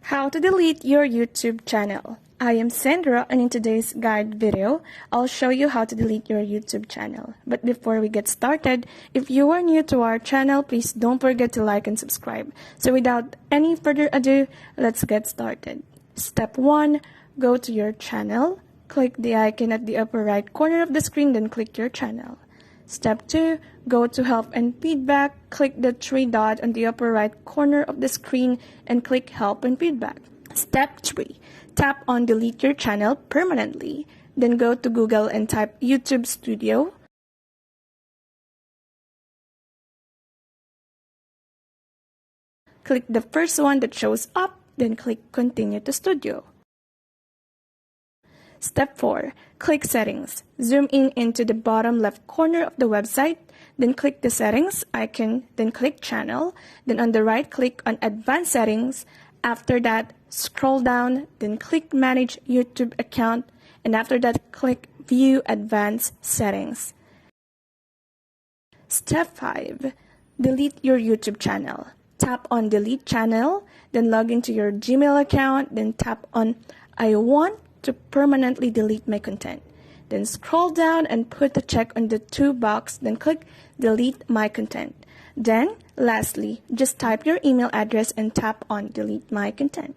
How to delete your YouTube channel. I am Sandra, and in today's guide video, I'll show you how to delete your YouTube channel. But before we get started, if you are new to our channel, please don't forget to like and subscribe. So without any further ado, let's get started. Step 1. Go to your channel. Click the icon at the upper right corner of the screen, then click your channel. Step 2. Go to Help and Feedback. Click the three dots on the upper right corner of the screen and click Help and Feedback. Step 3. Tap on Delete your channel permanently. Then go to Google and type YouTube Studio. Click the first one that shows up, then click Continue to Studio. Step 4. Click Settings. Zoom in into the bottom left corner of the website, then click the Settings icon, then click Channel, then on the right click on Advanced Settings. After that, scroll down, then click Manage YouTube Account, and after that, click View Advanced Settings. Step 5. Delete your YouTube channel. Tap on Delete Channel, then log into your Gmail account, then tap on I want to permanently delete my content. Then scroll down and put a check on the to box, then click Delete My Content. Then, lastly, just type your email address and tap on Delete My Content.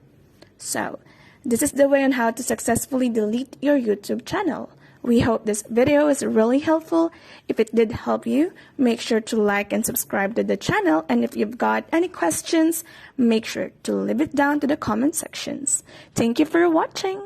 So, this is the way on how to successfully delete your YouTube channel. We hope this video is really helpful. If it did help you, make sure to like and subscribe to the channel. And if you've got any questions, make sure to leave it down to the comment sections. Thank you for watching.